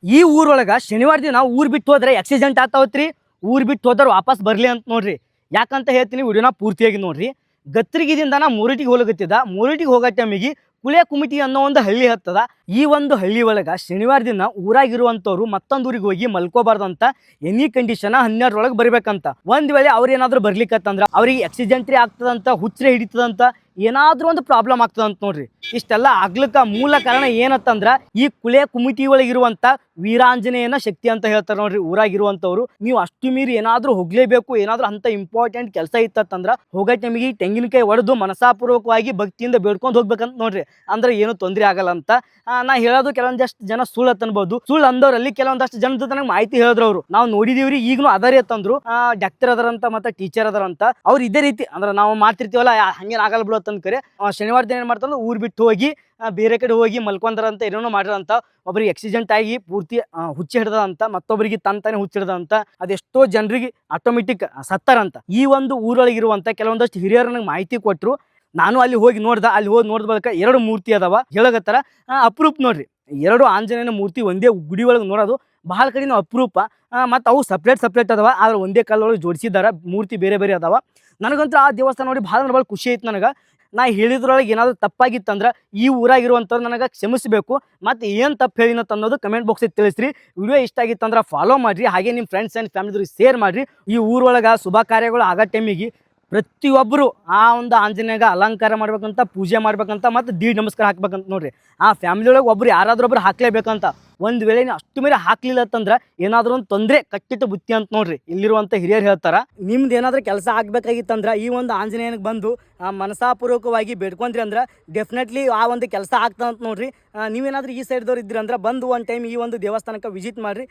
ಈ ಊರೊಳಗ ಶನಿವಾರ ದಿನ ಊರ್ ಬಿಟ್ಟು ಹೋದ್ರೆ ಆಕ್ಸಿಡೆಂಟ್ ಆತಾವತ್ರಿ. ಊರ್ ಬಿಟ್ಟು ಹೋದ್ರೆ ವಾಪಸ್ ಬರ್ಲಿ ಅಂತ ನೋಡ್ರಿ. ಯಾಕಂತ ಹೇಳ್ತೀನಿ, ವಿಡಿಯೋನ ಪೂರ್ತಿಯಾಗಿ ನೋಡ್ರಿ. ಗತ್ರಿಗಿದಿಂದ ನಾ ಮೂರಟಿಗೆ ಹೋಗತ್ತಿದ್ದ. ಮೂರಟಿಗೆ ಹೋಗೋ ಟೈಮಿಗೆ ಕುಳೆ ಕುಮಿಟಿ ಅನ್ನೋ ಒಂದು ಹಳ್ಳಿ ಹತ್ತದ. ಈ ಒಂದು ಹಳ್ಳಿ ಒಳಗ ಶನಿವಾರ ದಿನ ಊರಾಗಿರುವಂತವ್ರು ಮತ್ತೊಂದು ಊರಿಗೆ ಹೋಗಿ ಮಲ್ಕೋಬಾರ್ದಂತ. ಎನಿ ಕಂಡೀಷನ್ 12 ಬರ್ಬೇಕಂತ. ಒಂದ್ ವೇಳೆ ಅವ್ರು ಏನಾದ್ರು ಬರ್ಲಿಕ್ಕತ್ತಂದ್ರ ಅವ್ರಿಗೆ ಆಕ್ಸಿಡೆಂಟ್ರಿ ಆಗ್ತದಂತ, ಹುಚ್ಚರೆ ಹಿಡಿತದಂತ, ಏನಾದ್ರೂ ಒಂದು ಪ್ರಾಬ್ಲಮ್ ಆಗ್ತದಂತ ನೋಡ್ರಿ. ಇಷ್ಟೆಲ್ಲ ಆಗ್ಲಿಕ್ಕ ಮೂಲ ಕಾರಣ ಏನತ್ತಂದ್ರ ಈ ಕುಳೆ ಕುಮಿಟಿ ಒಳಗಿರುವಂತ ವೀರಾಂಜನೇಯನ ಶಕ್ತಿ ಅಂತ ಹೇಳ್ತಾರೆ ನೋಡ್ರಿ. ಊರಾಗಿರುವಂತವ್ರು ನೀವು ಅಷ್ಟು ಮೀರಿ ಏನಾದ್ರೂ ಹೋಗ್ಲೇಬೇಕು, ಏನಾದ್ರೂ ಅಂತ ಇಂಪಾರ್ಟೆಂಟ್ ಕೆಲಸ ಇತ್ತಂದ್ರ ಹೋಗೋ ಟೈಮಿಗೆ ತೆಂಗಿನಕಾಯಿ ಒಡೆದು ಮನಸಾಪೂರ್ವಕವಾಗಿ ಭಕ್ತಿಯಿಂದ ಬೇಡ್ಕೊಂಡು ಹೋಗ್ಬೇಕಂತ ನೋಡ್ರಿ. ಅಂದ್ರೆ ಏನು ತೊಂದರೆ ಆಗಲ್ಲ ಅಂತ. ನಾ ಹೇಳೋದು ಕೆಲವೊಂದಷ್ಟು ಜನ ಸುಳ್ಳು ಅನ್ಬೋದು. ಸುಳ್ಳು ಅಂದವ್ರಲ್ಲಿ ಕೆಲವೊಂದಷ್ಟು ಜನದ ನನಗೆ ಮಾಹಿತಿ ಹೇಳಿದ್ರು. ಅವ್ರು ನಾವು ನೋಡಿದೀವ್ರಿ, ಈಗನು ಅದಾರಿ ಅಂತಂದ್ರು. ಡಾಕ್ಟರ್ ಅದಾರಂತ ಮತ್ತೆ ಟೀಚರ್ ಅದಾರಂತ. ಅವ್ರು ಇದೇ ರೀತಿ ಅಂದ್ರೆ ನಾವು ಮಾಡ್ತಿರ್ತೀವಲ್ಲ, ಹಂಗೇನ್ ಆಗಲ್ಲ ಬಿಡು ಅಂತ ಕರೆ ಶನಿವಾರ ದಿನ ಏನ್ ಮಾಡ್ತಾರೆ, ಊರ್ ಬಿಟ್ಟು ಹೋಗಿ ಬೇರೆ ಕಡೆ ಹೋಗಿ ಮಲ್ಕೊಂಡ್ರಂತ, ಏನೇನೋ ಮಾಡಿರಂತ. ಒಬ್ರಿಗೆ ಆಕ್ಸಿಡೆಂಟ್ ಆಗಿ ಪೂರ್ತಿ ಹುಚ್ಚಿ ಹಿಡ್ದಂತ, ಮತ್ತೊಬ್ಬರಿಗೆ ತಾನೇ ಹುಚ್ಚಿಡ್ದಂತ. ಅದೆಷ್ಟೋ ಜನರಿಗೆ ಆಟೋಮೆಟಿಕ್ ಸತ್ತಾರಂತ. ಈ ಒಂದು ಊರೊಳಗಿರುವಂತ ಕೆಲವೊಂದಷ್ಟು ಹಿರಿಯರು ನನಗೆ ಮಾಹಿತಿ ಕೊಟ್ಟರು. ನಾನು ಅಲ್ಲಿ ಹೋಗಿ ನೋಡ್ದೆ. ಅಲ್ಲಿ ಹೋಗಿ ನೋಡಿದ ಬಳಿಕ 2 ಮೂರ್ತಿ ಅದಾವ ಹೇಳಕತ್ತಾರ. ಅಪರೂಪ ನೋಡ್ರಿ, 2 ಆಂಜನೇಯನ ಮೂರ್ತಿ ಒಂದೇ ಗುಡಿ ಒಳಗೆ ನೋಡೋದು ಬಹಳ ಕಡಿಮೆ ಅಪರೂಪ. ಮತ್ತು ಅವು ಸಪ್ರೇಟ್ ಅದಾವ, ಆದ್ರೆ ಒಂದೇ ಕಾಲೊಳಗೆ ಜೋಡಿಸಿದ್ದಾರೆ. ಮೂರ್ತಿ ಬೇರೆ ಬೇರೆ ಅದಾವ. ನನಗಂತೂ ಆ ದೇವಸ್ಥಾನ ನೋಡಿ ಭಾಳ ಖುಷಿ ಐತೆ ನನಗೆ. ನಾ ಹೇಳಿದ್ರೊಳಗೆ ಏನಾದರೂ ತಪ್ಪಾಗಿತ್ತಂದ್ರೆ ಈ ಊರಾಗಿರುವಂಥವ್ರು ನನಗೆ ಕ್ಷಮಿಸಬೇಕು. ಮತ್ತು ಏನು ತಪ್ಪು ಹೇಳಿನತ್ತ ಅನ್ನೋದು ಕಮೆಂಟ್ ಬಾಕ್ಸಿಗೆ ತಿಳಿಸ್ರಿ. ವಿಡಿಯೋ ಇಷ್ಟ ಆಗಿತ್ತಂದ್ರೆ ಫಾಲೋ ಮಾಡಿರಿ. ಹಾಗೆ ನಿಮ್ಮ ಫ್ರೆಂಡ್ಸ್ ಆ್ಯಂಡ್ ಫ್ಯಾಮಿಲಿದವ್ರಿಗೆ ಶೇರ್ ಮಾಡಿರಿ. ಈ ಊರೊಳಗೆ ಶುಭ ಕಾರ್ಯಗಳು ಆಗೋ ಟೈಮಿಗೆ ಪ್ರತಿಯೊಬ್ಬರು ಆ ಒಂದು ಆಂಜನೇಯಗೆ ಅಲಂಕಾರ ಮಾಡ್ಬೇಕಂತ, ಪೂಜೆ ಮಾಡ್ಬೇಕಂತ, ಮತ್ತು ದೀಡ್ ನಮಸ್ಕಾರ ಹಾಕ್ಬೇಕಂತ ನೋಡ್ರಿ. ಆ ಫ್ಯಾಮಿಲಿ ಒಳಗೆ ಒಬ್ರು ಯಾರಾದ್ರೂ ಒಬ್ರು ಹಾಕ್ಲೇಬೇಕಂತ. ಒಂದು ವೇಳೆ ನೀವು ಅಷ್ಟು ಮೇಲೆ ಹಾಕ್ಲಿಲ್ಲ ಅಂತಂದ್ರೆ ಏನಾದರೂ ಒಂದು ತೊಂದರೆ ಕಟ್ಟಿಟ್ಟು ಬುತ್ತಿ ಅಂತ ನೋಡ್ರಿ ಇಲ್ಲಿರುವಂಥ ಹಿರಿಯರು ಹೇಳ್ತಾರ. ನಿಮ್ದು ಏನಾದರೂ ಕೆಲಸ ಆಗ್ಬೇಕಾಗಿತ್ತಂದ್ರೆ ಈ ಒಂದು ಆಂಜನೇಯನಿಗೆ ಬಂದು ಮನಸಾಪೂರ್ವಕವಾಗಿ ಬೇಡ್ಕೊಂಡ್ರಿ ಅಂದ್ರೆ ಡೆಫಿನೆಟ್ಲಿ ಆ ಒಂದು ಕೆಲಸ ಆಗ್ತದಂತ ನೋಡ್ರಿ. ನೀವೇನಾದ್ರೂ ಈ ಸೈಡ್ದವ್ರು ಇದ್ರಿ ಅಂದ್ರೆ ಬಂದು ಒಂದು ಟೈಮ್ ಈ ಒಂದು ದೇವಸ್ಥಾನಕ್ಕೆ ವಿಸಿಟ್ ಮಾಡಿರಿ.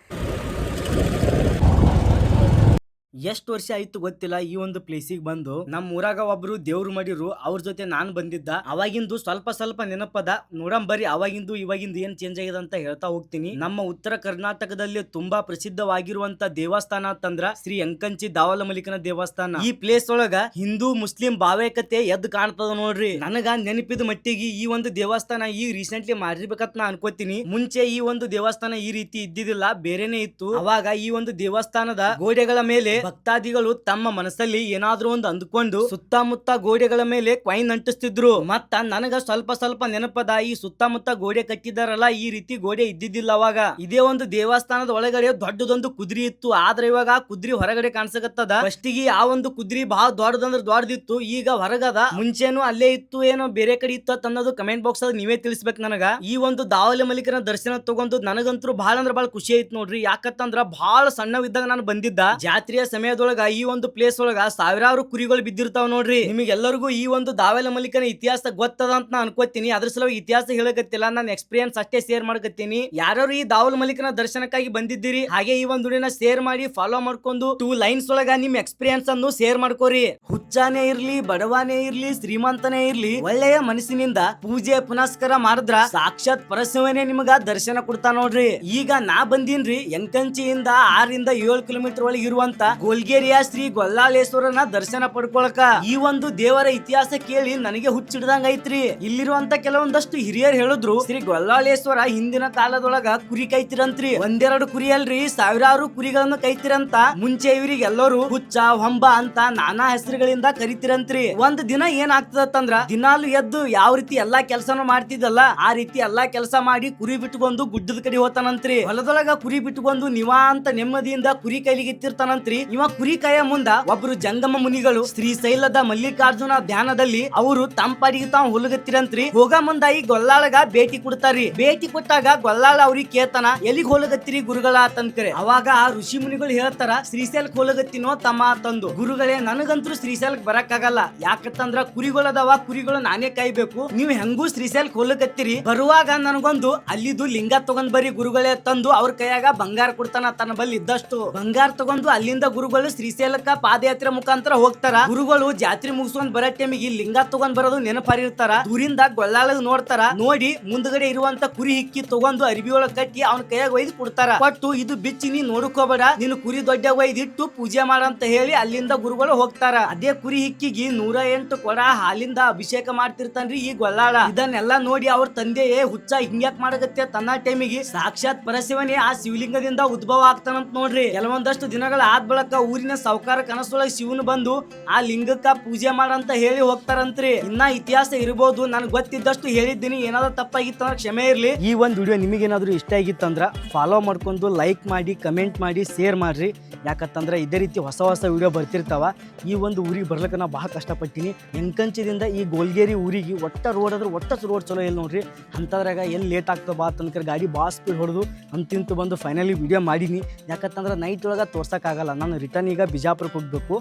ಎಷ್ಟು ವರ್ಷ ಆಯ್ತು ಗೊತ್ತಿಲ್ಲ ಈ ಒಂದು ಪ್ಲೇಸಿಗೆ ಬಂದು. ನಮ್ಮ ಊರಾಗ ಒಬ್ರು ದೇವ್ರು ಮಾಡಿರು, ಅವ್ರ ಜೊತೆ ನಾನು ಬಂದಿದ್ದ. ಅವಾಗಿಂದು ಸ್ವಲ್ಪ ನೆನಪದ. ನೋಡಂಬರಿ ಅವಾಗಿಂದು ಇವಾಗಿಂದು ಏನ್ ಚೇಂಜ್ ಆಗಿದೆ ಅಂತ ಹೇಳ್ತಾ ಹೋಗ್ತೀನಿ. ನಮ್ಮ ಉತ್ತರ ಕರ್ನಾಟಕದಲ್ಲಿ ತುಂಬಾ ಪ್ರಸಿದ್ಧವಾಗಿರುವಂತ ದೇವಸ್ಥಾನ ಅಂತಂದ್ರ ಶ್ರೀ ಅಂಕಂಚಿ ದಾವಲಮಲ್ಲಿಕನ ದೇವಸ್ಥಾನ. ಈ ಪ್ಲೇಸ್ ಒಳಗ ಹಿಂದೂ ಮುಸ್ಲಿಂ ಭಾವೈಕ್ಯತೆ ಎದ್ದು ಕಾಣ್ತದ ನೋಡ್ರಿ. ನನಗ ನೆನಪಿದ ಮಟ್ಟಿಗೆ ಈ ಒಂದು ದೇವಸ್ಥಾನ ಈ ರೀಸೆಂಟ್ಲಿ ಮಾಡಿರ್ಬೇಕಂತ ನಾ ಅನ್ಕೋತೀನಿ. ಮುಂಚೆ ಈ ಒಂದು ದೇವಸ್ಥಾನ ಈ ರೀತಿ ಇದ್ದಿದ್ದಿಲ್ಲ, ಬೇರೆನೆ ಇತ್ತು. ಅವಾಗ ಈ ಒಂದು ದೇವಸ್ಥಾನದ ಗೋಡೆಗಳ ಮೇಲೆ ಭಕ್ತಾದಿಗಳು ತಮ್ಮ ಮನಸ್ಸಲ್ಲಿ ಏನಾದ್ರೂ ಒಂದು ಅಂದ್ಕೊಂಡು ಸುತ್ತಮುತ್ತ ಗೋಡೆಗಳ ಮೇಲೆ ಕಾಯಿನ್ ಅಂಟಿಸ್ತಿದ್ರು. ಮತ್ತ ನನಗ ಸ್ವಲ್ಪ ನೆನಪದ, ಈ ಸುತ್ತಮುತ್ತ ಗೋಡೆ ಕಟ್ಟಿದಾರಲ್ಲ, ಈ ರೀತಿ ಗೋಡೆ ಇದ್ದಿದ್ದಿಲ್ಲ ಅವಾಗ. ಇದೇ ಒಂದು ದೇವಸ್ಥಾನದ ಒಳಗಡೆ ದೊಡ್ಡದೊಂದು ಕುದ್ರಿ ಇತ್ತು. ಆದ್ರೆ ಇವಾಗ ಕುದ್ರಿ ಹೊರಗಡೆ ಕಾಣಿಸಕತ್ತದ. ಫಸ್ಟಿಗೆ ಆ ಒಂದು ಕುದ್ರಿ ಬಹಳ ದೊಡ್ಡದಂದ್ರೆ ದೊಡ್ಡದಿತ್ತು, ಈಗ ಹೊರಗದ. ಮುಂಚೆನು ಅಲ್ಲೇ ಇತ್ತು, ಏನೋ ಬೇರೆ ಕಡೆ ಇತ್ತು ಅನ್ನೋದು ಕಮೆಂಟ್ ಬಾಕ್ಸ್ ಅಲ್ಲಿ ನೀವೇ ತಿಳಿಸ್ಬೇಕು ನನಗ. ಈ ಒಂದು ದಾವಲಮಲ್ಲಿಕನ ದರ್ಶನ ತಗೊಂಡು ನನಗಂತೂ ಬಹಳ ಅಂದ್ರೆ ಬಹಳ ಖುಷಿ ಐತ್ ನೋಡ್ರಿ. ಯಾಕಂತಂದ್ರ ಬಹಳ ಸಣ್ಣವಿದ್ದಾಗ ನಾನು ಬಂದಿದ್ದ. ಜಾತ್ರೆಯ ಸಮಯದೊಳಗ ಈ ಒಂದು ಪ್ಲೇಸ್ ಒಳಗ ಸಾವಿರಾರು ಕುರಿಗಳು ಬಿದ್ದಿರ್ತಾವ ನೋಡ್ರಿ. ನಿಮಗೆಲ್ಲರಿಗೂ ಈ ಒಂದು ದಾವಲಮಲ್ಲಿಕನ ಇತಿಹಾಸ ಗೊತ್ತದ ಅಂತ ನಾ ಅನ್ಕೋತೀನಿ. ಅದ್ರ ಸಲುವಾಗಿ ಇತಿಹಾಸ ಹೇಳಕತ್ತಿಲ್ಲ, ನಾನು ಎಕ್ಸ್ಪೀರಿಯನ್ಸ್ ಅಷ್ಟೇ ಶೇರ್ ಮಾಡಕತ್ತೀನಿ. ಯಾರು ಈ ದಾವಲಮಲ್ಲಿಕನ ದರ್ಶನಕ್ಕಾಗಿ ಬಂದಿದ್ದೀರಿ, ಹಾಗೆ ಈ ಒಂದು ವಿಡಿಯೋನ ಶೇರ್ ಮಾಡಿ ಫಾಲೋ ಮಾಡ್ಕೊಂಡು 2 ಲೈನ್ಸ್ ಒಳಗ ನಿಮ್ ಎಕ್ಸ್ಪೀರಿಯನ್ಸ್ ಅನ್ನು ಶೇರ್ ಮಾಡ್ಕೋರಿ. ಹುಚ್ಚಾನೇ ಇರ್ಲಿ, ಬಡವಾನೇ ಇರ್ಲಿ, ಶ್ರೀಮಂತನೇ ಇರ್ಲಿ, ಒಳ್ಳೆಯ ಮನಸ್ಸಿನಿಂದ ಪೂಜೆ ಪುನಸ್ಕಾರ ಮಾಡಿದ್ರ ಸಾಕ್ಷಾತ್ ಪರಶಿವನೇ ನಿಮಗ ದರ್ಶನ ಕೊಡ್ತಾ ನೋಡ್ರಿ. ಈಗ ನಾ ಬಂದೀನ್ರಿ ಎಂಕಂಚಿಯಿಂದ 6 ರಿಂದ 7 ಕಿಲೋಮೀಟರ್ ಒಳಗೆ ಇರುವಂತ ಗೋಲ್ಗೇರಿಯ ಶ್ರೀ ಗೊಲ್ಲಾಳೇಶ್ವರನ ದರ್ಶನ ಪಡ್ಕೊಳಕ. ಈ ಒಂದು ದೇವರ ಇತಿಹಾಸ ಕೇಳಿ ನನಗೆ ಹುಚ್ಚಿಡ್ದಂಗ ಐತ್ರಿ. ಇಲ್ಲಿರುವಂತ ಕೆಲವೊಂದಷ್ಟು ಹಿರಿಯರು ಹೇಳಿದ್ರು, ಶ್ರೀ ಗೊಲ್ಲಾಳೇಶ್ವರ ಹಿಂದಿನ ಕಾಲದೊಳಗ ಕುರಿ ಕೈತಿರಂತ್ರಿ. 1-2 ಕುರಿ ಅಲ್ರಿ, ಸಾವಿರಾರು ಕುರಿಗಳನ್ನು ಕೈತಿರಂತ. ಮುಂಚೆ ಇವರಿಗೆ ಎಲ್ಲರೂ ಹುಚ್ಚ ಹೊಂಬ ಅಂತ ನಾನಾ ಹೆಸರುಗಳಿಂದ ಕರಿತಿರಂತ್ರಿ. ಒಂದ್ ದಿನ ಏನ್ ಆಗ್ತದತ್ತಂದ್ರ, ದಿನಾಲು ಎದ್ದು ಯಾವ ರೀತಿ ಎಲ್ಲಾ ಕೆಲಸನೂ ಮಾಡ್ತಿದ್ದಲ್ಲ, ಆ ರೀತಿ ಎಲ್ಲಾ ಕೆಲಸ ಮಾಡಿ ಕುರಿ ಬಿಟ್ಕೊಂಡು ಗುಡ್ಡದ ಕಡೆ ಹೋತಾನಂತ್ರಿ. ಹೊಲದೊಳಗ ಕುರಿ ಬಿಟ್ಕೊಂಡು ನಿವಾಂತ ನೆಮ್ಮದಿಯಿಂದ ಕುರಿ ಕೈಲಿಗಿತ್ತಿರ್ತಾನಂತ್ರಿ. ಇವ ಕುರಿ ಕಾಯ ಮುಂದ ಒಬ್ರು ಜಂಗಮ ಮುನಿಗಳು ಶ್ರೀಶೈಲದ ಮಲ್ಲಿಕಾರ್ಜುನ ಧ್ಯಾನದಲ್ಲಿ ಅವರು ತಂಪಾಡಿಗೆ ತಾವು ಹುಲಗತ್ತಿರಂತ್ರಿ. ಹೋಗ ಮುಂದ ಈ ಗೊಲ್ಲಾಳಗ ಭೇಟಿ ಕೊಡ್ತಾರಿ. ಭೇಟಿ ಕೊಟ್ಟಾಗ ಗೊಲ್ಲಾಳ ಅವ್ರಿಗೆ ಕೇಳ್ತಾನ, ಎಲ್ಲಿಗ್ ಹೋಲಗತ್ತಿರಿ ಗುರುಗಳ ಅಂತಂದ್ರೆ. ಅವಾಗ ಆ ಋಷಿ ಮುನಿಗಳು ಹೇಳ್ತಾರ, ಶ್ರೀಶೈಲಕ್ ಹೋಲಗತ್ತಿನೋ ತಮ್ಮ ತಂದು. ಗುರುಗಳೇ, ನನಗಂತೂ ಶ್ರೀಶೈಲಕ್ ಬರಕ್ಕಾಗಲ್ಲ. ಯಾಕಂತಂದ್ರ ಕುರಿಗಳದಾವ, ಕುರಿಗಳು ನಾನೇ ಕಾಯ್ಬೇಕು. ನೀವು ಹೆಂಗೂ ಶ್ರೀಶೈಲಕ್ ಹೋಲಗತ್ತಿರಿ, ಬರುವಾಗ ನನಗೊಂದು ಅಲ್ಲಿದು ಲಿಂಗ ತಗೊಂಡ್ ಬರಿ ಗುರುಗಳೇ ತಂದು ಅವ್ರ ಕೈಯಾಗ ಬಂಗಾರ ಕೊಡ್ತಾನ. ತನ್ನ ಬಲ್ಲಿ ಇದ್ದಷ್ಟು ಬಂಗಾರ ತಗೊಂಡು ಅಲ್ಲಿಂದ ಗುರುಗಳು ಶ್ರೀಶೈಲಕ್ಕ ಪಾದಯಾತ್ರೆ ಮುಖಾಂತರ ಹೋಗ್ತಾರ. ಗುರುಗಳು ಜಾತ್ರೆ ಮುಗಿಸ್ಕೊಂಡ್ ಬರೋ ಟೈಮಿಗೆ ಲಿಂಗ ತಗೊಂಡ್ ಬರೋದು ನೆನಪಾರಿರ್ತಾರ. ದೂರಿಂದ ಗೊಳ್ಳಾಳಗ್ ನೋಡ್ತಾರ. ನೋಡಿ ಮುಂದ್ಗಡೆ ಇರುವಂತ ಕುರಿ ಹಿಕ್ಕಿ ತಗೊಂಡು ಅರಿವಿ ಒಳಗ್ ಕಟ್ಟಿ ಅವ್ನ ಕೈಯಾಗ ಒಯ್ದು ಕೊಡ್ತಾರ. ಕೊಟ್ಟು ಇದು ಬಿಚ್ಚಿ ನೀ ನೋಡ್ಕೋಬೇಡ, ನೀನು ಕುರಿ ದೊಡ್ಡ ಒಯ್ದಿಟ್ಟು ಪೂಜೆ ಮಾಡಂತ ಹೇಳಿ ಅಲ್ಲಿಂದ ಗುರುಗಳು ಹೋಗ್ತಾರ. ಅದೇ ಕುರಿ ಹಿಕ್ಕಿಗೆ 108 ಕೊಡ ಹಾಲಿಂದ ಅಭಿಷೇಕ ಮಾಡ್ತಿರ್ತಾನ್ರಿ ಈ ಗೊಳ್ಳಾಳ. ಇದನ್ನೆಲ್ಲ ನೋಡಿ ಅವ್ರ ತಂದೆಯೇ ಹುಚ್ಚ ಹಿಂಗ್ಯಾಕ್ ಮಾಡಕತ್ತೆ ತನ್ನ ಟೈಮಿಗೆ ಸಾಕ್ಷಾತ್ ಪರಶಿವನೇ ಆ ಶಿವಲಿಂಗದಿಂದ ಉದ್ಭವ ಆಗ್ತಾನಂತ ನೋಡ್ರಿ. ಕೆಲವೊಂದಷ್ಟು ದಿನಗಳ ಆದ ಬಳಿಕ ಊರಿನ ಸಾವುಕಾರ ಕನಸೊಳಗೆ ಶಿವನು ಬಂದು ಆ ಲಿಂಗಕ್ಕ ಪೂಜೆ ಮಾಡಂತ ಹೇಳಿ ಹೋಗ್ತಾರಂತ್ರಿ. ಇನ್ನ ಇತಿಹಾಸ ಇರಬಹುದು, ನನ್ಗೆ ಗೊತ್ತಿದ್ದಷ್ಟು ಹೇಳಿದ್ದೀನಿ. ಏನಾದ್ರು ತಪ್ಪಾಗಿತ್ತಂದ್ರೆ ಕ್ಷಮೆ ಇರ್ಲಿ. ಈ ಒಂದು ವಿಡಿಯೋ ನಿಮಗೇನಾದ್ರೂ ಇಷ್ಟ ಆಗಿತ್ತಂದ್ರ ಫಾಲೋ ಮಾಡ್ಕೊಂಡು ಲೈಕ್ ಮಾಡಿ, ಕಮೆಂಟ್ ಮಾಡಿ, ಶೇರ್ ಮಾಡ್ರಿ. ಯಾಕಂತಂದ್ರೆ ಇದೇ ರೀತಿ ಹೊಸ ಹೊಸ ವಿಡಿಯೋ ಬರ್ತಿರ್ತಾವ. ಈ ಒಂದು ಊರಿಗೆ ಬರ್ಲಿಕ್ಕೆ ನಾ ಭಾಳ ಕಷ್ಟಪಟ್ಟಿನಿ. ಎಂಕಂಚದಿಂದ ಈ ಗೋಲ್ಗೇರಿ ಊರಿಗೆ ಒಟ್ಟ ರೋಡ್ ಆದ್ರೆ ಒಟ್ಟ ರೋಡ್ ಚಲೋ ಇಲ್ಲ ನೋಡ್ರಿ. ಅಂಥದ್ರಾಗ ಎಲ್ಲಿ ಲೇಟ್ ಆಗ್ತದೆ ಬಾ ತನಕ ಗಾಡಿ ಭಾಳ ಸ್ಪೀಡ್ ಹೊಡೆದು ಅಂತಿಂತು ಬಂದು ಫೈನಲಿ ವಿಡಿಯೋ ಮಾಡೀನಿ. ಯಾಕಂತಂದ್ರೆ ನೈಟ್ ಒಳಗೆ ತೋರ್ಸೋಕ್ಕಾಗಲ್ಲ. ನಾನು ರಿಟರ್ನ್ ಈಗ ಬಿಜಾಪುರಕ್ಕೆ ಹೋಗ್ಬೇಕು.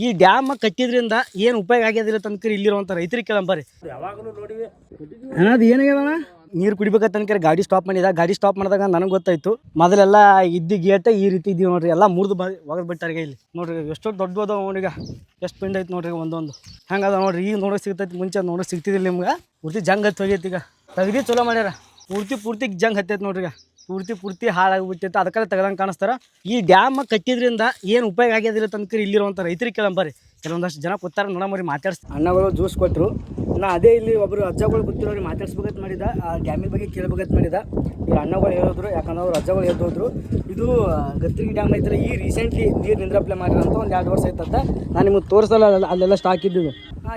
ಈ ಡ್ಯಾಮ್ ಕಟ್ಟಿದ್ರಿಂದ ಏನು ಉಪಯೋಗ ಆಗ್ಯದಿಲ್ಲ ತನಕ ಇಲ್ಲಿರುವಂಥ ರೈತರಿಗೆ ಕೇಳಂಬರಿ. ಯಾವಾಗಲೂ ನೋಡಿವಿ ಅದು ಏನಾಗ್ಯದಣ್ಣ, ನೀರು ಕುಡಿಬೇಕಂತ ತನಕ ಗಾಡಿ ಸ್ಟಾಪ್ ಮಾಡಿದ. ಗಾಡಿ ಸ್ಟಾಪ್ ಮಾಡಿದಾಗ ನನಗೆ ಗೊತ್ತಾಯ್ತು ಮೊದಲೆಲ್ಲ ಇದ್ದ ಗೇಟ ಈ ರೀತಿ ಇದ್ದೀವಿ ನೋಡ್ರಿ. ಎಲ್ಲ ಮುರಿದು ಒಗದ್ ಬಿಟ್ಟಾರಿಗೆ ಇಲ್ಲಿ ನೋಡ್ರಿ. ಎಷ್ಟೋ ದೊಡ್ಡ ನೋಡ್ರಿಗ ಎಷ್ಟು ಪಿಂಡ್ ಐತೆ ನೋಡ್ರಿ ಒಂದೊಂದು. ಹಂಗದ ನೋಡ್ರಿ. ಈಗ ನೋಡೋಕೆ ಸಿಗ್ತೈತಿ, ಮುಂಚೆ ನೋಡೋಕೆ ಸಿಗ್ತಿದಿಲ್ಲ ನಿಮ್ಗೆ. ಪೂರ್ತಿ ಜಂಗ್ ಹತ್ತಿ ಹೋಗೈತಿ. ಈಗ ತೆಗ್ದು ಚಲೋ ಮಾಡ್ಯಾರ. ಪೂರ್ತಿ ಜಂಗ್ ಹತ್ತೈತೆ ನೋಡ್ರಿ. ಈಗ ಪೂರ್ತಿ ಹಾಳಾಗ್ಬಿಟ್ಟೈತೆ. ಅದಕ್ಕೆಲ್ಲ ತೆಗ್ದಂಗೆ ಕಾಣಿಸ್ತಾರ. ಈ ಡ್ಯಾಮ್ ಕಟ್ಟಿದ್ರಿಂದ ಏನು ಉಪಯೋಗ ಆಗ್ಯದಿಲ್ಲ ತನಕ ಇಲ್ಲಿರುವಂಥ ರೈತರಿಗೆ ಕೇಳಂಬರಿ. ಕೆಲವೊಂದಷ್ಟು ಜನ ಕೂತಾರ ನೋಡಂಬರಿ. ಮಾತಾಡ್ಸಿ ಅಣ್ಣಗಳು ಜ್ಯೂಸ್ ಕೊಟ್ಟರು. ನಾ ಅದೇ ಇಲ್ಲಿ ಒಬ್ಬರು ಅಜ್ಜಗಳು ಕೂತಿರೋರಿಗೆ ಮಾತಾಡ್ಸ್ಬೇಕಂತ ಮಾಡಿದ. ಆ ಡ್ಯಾಮಿನ ಬಗ್ಗೆ ಕೇಳ್ಬೇಕಂತ ಮಾಡಿದ. ಇವ್ರು ಅಣ್ಣಗಳು ಹೇಳಿದ್ರು, ಯಾಕಂದ್ರೆ ಅವ್ರು ಅಜ್ಜಗಳು ಎದ್ದೋದ್ರು. ಇದು ಗತ್ರಿಗೆ ಡ್ಯಾಮ್ ಐತಲ್ಲ, ಈ ರೀಸೆಂಟ್ಲಿ ನೀರು ನಿಂದ್ರಪ್ಲೆ ಮಾಡಿರಂತ ಒಂದು 2 ವರ್ಷ ಆಯ್ತಂತ. ನಾನು ನಿಮಗೆ ತೋರಿಸಲ್ಲ, ಅಲ್ಲೆಲ್ಲ ಸ್ಟಾಕ್ ಇದ್ದಿದ್ದು.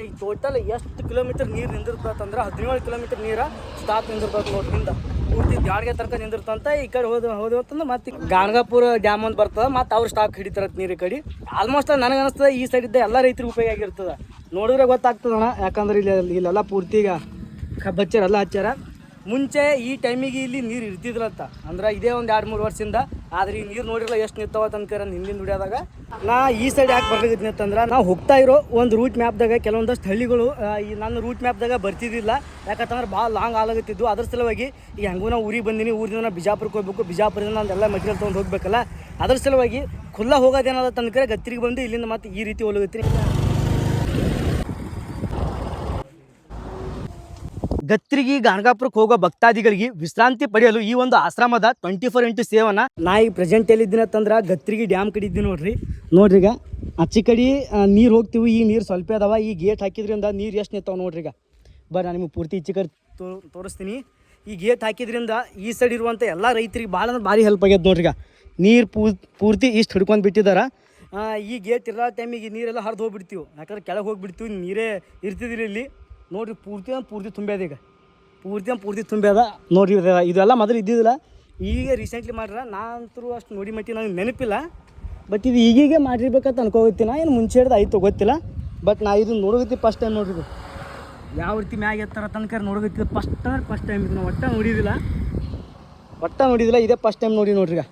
ಈ ಟೋಟಲ್ ಎಷ್ಟು ಕಿಲೋಮೀಟರ್ ನೀರು ನಿಂದಿರ್ತಂದ್ರೆ 17 ಕಿಲೋಮೀಟರ್ ನೀರು ಸ್ಟಾಕ್ ನಿಂದಿರ್ತದೆ ನೋಡ್ರಿಂದ. ಪೂರ್ತಿ ಗಾಡ್ಗೆ ತನಕ ನಿಂದಿರ್ತಂತ. ಈ ಕಡೆ ಹೋದಂದ್ರೆ ಮತ್ತೆ ಗಾಣಗಾಪುರ ಡ್ಯಾಮ್ ಅಂತ ಬರ್ತದೆ. ಮತ್ತು ಅವ್ರು ಸ್ಟಾಕ್ ಹಿಡಿತಾರತ್ ನೀರು. ಈ ಕಡೆ ಆಲ್ಮೋಸ್ಟ್ ನನಗೆ ಅನಿಸ್ತದೆ ಈ ಸೈಡ್ ಇದ್ದ ಎಲ್ಲ ರೈತರಿಗೆ ಉಪಯೋಗ ಆಗಿರ್ತದೆ. ನೋಡಿದ್ರೆ ಗೊತ್ತಾಗ್ತದಣ್ಣ. ಯಾಕಂದ್ರೆ ಇಲ್ಲೆಲ್ಲ ಪೂರ್ತಿ ಈಗ ಬಚ್ಚರೆಲ್ಲ ಹಚ್ಚಾರ. ಮುಂಚೆ ಈ ಟೈಮಿಗೆ ಇಲ್ಲಿ ನೀರು ಇರ್ತಿದ್ರಂತ. ಅಂದ್ರೆ ಇದೇ ಒಂದು 2-3 ವರ್ಷದಿಂದ. ಆದರೆ ಈ ನೀರು ನೋಡಿರಲ್ಲ ಎಷ್ಟು ನಿಂತಾವ ತನಕ ಹಿಂದಿನ ದುಡಿಯೋದಾಗ. ನಾ ಈ ಸೈಡ್ ಯಾಕೆ ಬರ್ಲಿಕ್ಕೆ ಅಂತಂದ್ರೆ, ನಾವು ಹೋಗ್ತಾ ಇರೋ ಒಂದು ರೂಟ್ ಮ್ಯಾಪ್ದಾಗ ಕೆಲವೊಂದಷ್ಟು ಹಳ್ಳಿಗಳು ಈ ನನ್ನ ರೂಟ್ ಮ್ಯಾಪ್ದಾಗ ಬರ್ತಿದ್ದಿಲ್ಲ. ಯಾಕಂತಂದ್ರೆ ಭಾಳ ಲಾಂಗ್ ಆಲಾಗತ್ತಿದ್ದು. ಅದ್ರ ಸಲುವಾಗಿ ಈಗ ಹೆಂಗೂ ನಾವು ಊರಿಗೆ ಬಂದೀನಿ. ಊರಿಂದ ನಾನು ಬಿಜಾಪುರಕ್ಕೆ ಹೋಗ್ಬೇಕು. ಬಿಜಾಪುರದಿಂದ ನಂದೆಲ್ಲ ಮೆಟೀರಿಯಲ್ ತೊಗೊಂಡು ಹೋಗ್ಬೇಕಲ್ಲ. ಅದ್ರ ಸಲುವಾಗಿ ಖುಲ್ಲ ಹೋಗೋದೇನಾದ ತನಕ ಗತ್ತಿರಿಗೆ ಬಂದು ಇಲ್ಲಿಂದ ಮತ್ತೆ ಈ ರೀತಿ ಹೋಗತ್ತೀನಿ. ಗತ್ರಿಗೆ ಗಾಣಗಾಪುರಕ್ಕೆ ಹೋಗೋ ಭಕ್ತಾದಿಗಳಿಗೆ ವಿಶ್ರಾಂತಿ ಪಡೆಯಲು ಈ ಒಂದು ಆಶ್ರಮದ 24x7 ನಾ ಈಗ ಪ್ರೆಸೆಂಟ್ ಎಲ್ಲಿದ್ದೀನಿ ಅಂತಂದ್ರೆ ಗತ್ರಿಗೆ ಡ್ಯಾಮ್ ಕಡೆ ಇದ್ದೀನಿ ನೋಡ್ರಿ. ಈಗ ಆಚೆ ಕಡೆ ನೀರು ಹೋಗ್ತೀವಿ. ಈ ನೀರು ಸ್ವಲ್ಪ ಅದಾವ. ಈ ಗೇಟ್ ಹಾಕಿದ್ರಿಂದ ನೀರು ಎಷ್ಟು ನಿಂತಾವ ನೋಡ್ರಿ. ಈಗ ನಾನು ನಿಮಗೆ ಪೂರ್ತಿ ಈಚೆ ಕಡೆ ತೋರಿಸ್ತೀನಿ. ಈ ಗೇಟ್ ಹಾಕಿದ್ರಿಂದ ಈ ಸೈಡ್ ಇರುವಂಥ ಎಲ್ಲ ರೈತರಿಗೆ ಭಾಳ ಅಂದ್ರೆ ಭಾರಿ ಹೆಲ್ಪ್ ಆಗ್ಯದ ನೋಡ್ರಿ. ಈಗ ನೀರು ಪೂರ್ತಿ ಇಷ್ಟು ಹಿಡ್ಕೊಂಡು ಬಿಟ್ಟಿದ್ದಾರೆ. ಈ ಗೇಟ್ ಇರೋ ಟೈಮಿಗೆ ನೀರೆಲ್ಲ ಹರಿದು ಹೋಗ್ಬಿಡ್ತೀವಿ. ಯಾಕಂದ್ರೆ ಕೆಳಗೆ ಹೋಗಿಬಿಡ್ತೀವಿ, ನೀರೇ ಇರ್ತಿದ್ದಿಲ್ಲ ಇಲ್ಲಿ ನೋಡ್ರಿ. ಪೂರ್ತಿ ತುಂಬ್ಯದ. ಈಗ ಪೂರ್ತಿ ತುಂಬ್ಯದ ನೋಡ್ರಿ. ಇದೆಲ್ಲ ಮೊದಲು ಇದ್ದಿದ್ದಿಲ್ಲ, ಈಗ ರೀಸೆಂಟ್ಲಿ ಮಾಡ್ರ. ನಾನಂತರೂ ಅಷ್ಟು ನೋಡಿ ಮಟ್ಟಿ ನನಗೆ ನೆನಪಿಲ್ಲ. ಬಟ್ ಇದು ಈಗೀಗೆ ಮಾಡಿರ್ಬೇಕಂತ ಅನ್ಕೋಗತ್ತೀನಿ. ಏನು ಮುಂಚೆ ಹಿಡ್ದು ಆಯ್ತು ಗೊತ್ತಿಲ್ಲ. ಬಟ್ ನಾ ಇದನ್ನು ನೋಡೋಗತ್ತಿ ಫಸ್ಟ್ ಟೈಮ್ ನೋಡ್ರಿ. ಇದು ಯಾವ ರೀತಿ ಮ್ಯಾಗ ಎತ್ತರ ತನಕ ನೋಡೋಗತ್ತಿ ಫಸ್ಟ್ ಟೈಮ್. ಇದು ನಾವು ಒಟ್ಟ ನೋಡಿದಿಲ್ಲ. ಇದೇ ಫಸ್ಟ್ ಟೈಮ್ ನೋಡ್ರಿ. ಈಗ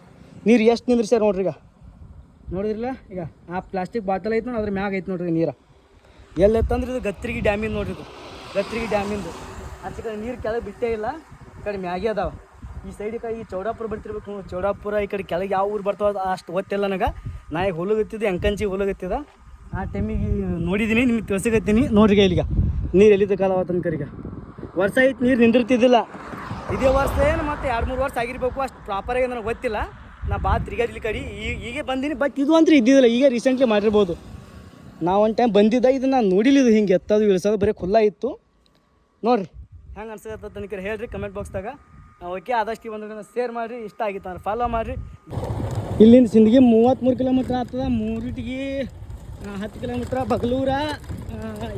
ನೀರು ಎಷ್ಟು ನಿಂದ್ರಿಸ್ಯಾರ ನೋಡ್ರಿ. ಈಗ ನೋಡಿದ್ರಲ್ಲ. ಈಗ ಆ ಪ್ಲಾಸ್ಟಿಕ್ ಬಾಟಲ್ ಐತೆ ನೋಡಿ, ಅದ್ರ ಮ್ಯಾಗ ಐತೆ ನೋಡ್ರಿ ನೀರು. ಎಲ್ಲತ್ತಂದ್ರೆ ಇದು ಗತ್ರಿಗೆ ಡ್ಯಾಮಿಂದ ನೋಡ್ರಿ. ಇದು ಗತ್ರಿಗೆ ಡ್ಯಾಮಿಂದು ಆಚೆ ಕಡೆ ನೀರು ಕೆಳಗೆ ಬಿಟ್ಟೇ ಇಲ್ಲ. ಈ ಕಡೆ ಮ್ಯಾಗೆ ಅದಾವೆ. ಈ ಸೈಡಿಗೆ ಈ ಚೌಡಾಪುರ ಬರ್ತಿರ್ಬೇಕು. ಚೌಡಾಪುರ ಈ ಕಡೆ ಕೆಳಗೆ ಯಾವ ಊರು ಬರ್ತಾವ ಅಷ್ಟು ಗೊತ್ತಿಲ್ಲ ನನಗೆ. ನಾ ಈಗ ಹೊಲಗತ್ತಿದ್ದೆ, ಎಂಕಂಚಿಗೆ ಹೊಲಗತ್ತಿದ. ಆ ಟೈಮಿಗೆ ನೋಡಿದ್ದೀನಿ, ನಿಮಗೆ ತೋರಿಸಕತ್ತೀನಿ ನೋಡ್ರಿ. ಇಲ್ಲಿಗ ನೀರು ಎಲ್ಲಿದ್ದ ಕಾಲ ತನಕ ವರ್ಷ ಐತೆ ನೀರು ನಿಂದಿರ್ತಿದ್ದಿಲ್ಲ. ಇದೇ ವರ್ಷ ಏನು ಮತ್ತೆ 2-3 ವರ್ಷ ಆಗಿರ್ಬೇಕು. ಅಷ್ಟು ಪ್ರಾಪರಾಗಿ ನನಗೆ ಗೊತ್ತಿಲ್ಲ. ನಾ ತಿರುಗಾಡಿ ಕಡೆ ಈಗ ಬಂದೀನಿ. ಬಟ್ ಇದು ಅಂದ್ರೆ ಇದ್ದಿದ್ದಿಲ್ಲ, ಈಗ ರೀಸೆಂಟ್ಲಿ ಮಾಡಿರ್ಬೋದು. ನಾವು ಒಂದು ಟೈಮ್ ಬಂದಿದ್ದ. ಇದನ್ನು ನೋಡಿಲಿದ್ದು ಹಿಂಗೆ ಎತ್ತೋದು ಇಳಿಸೋದು ಬರೀ ಖುಲ್ಲ ಇತ್ತು ನೋಡ್ರಿ. ಹೆಂಗೆ ಅನ್ಸುತ್ತೆ ತನಕ ಹೇಳ್ರಿ ಕಮೆಂಟ್ ಬಾಕ್ಸ್ದಾಗ. ಓಕೆ, ಆದಷ್ಟು ಒಂದು ಶೇರ್ ಮಾಡಿರಿ. ಇಷ್ಟ ಆಗಿತ್ತು ಅಂದ್ರೆ ಫಾಲೋ ಮಾಡಿರಿ. ಇಲ್ಲಿಂದ ಸಿಂದಗಿ 33 ಕಿಲೋಮೀಟ್ರ್ ಆಗ್ತದೆ. ಮೂರಿಟಿಗೆ 10 ಕಿಲೋಮೀಟ್ರ್. ಬಗಲೂರ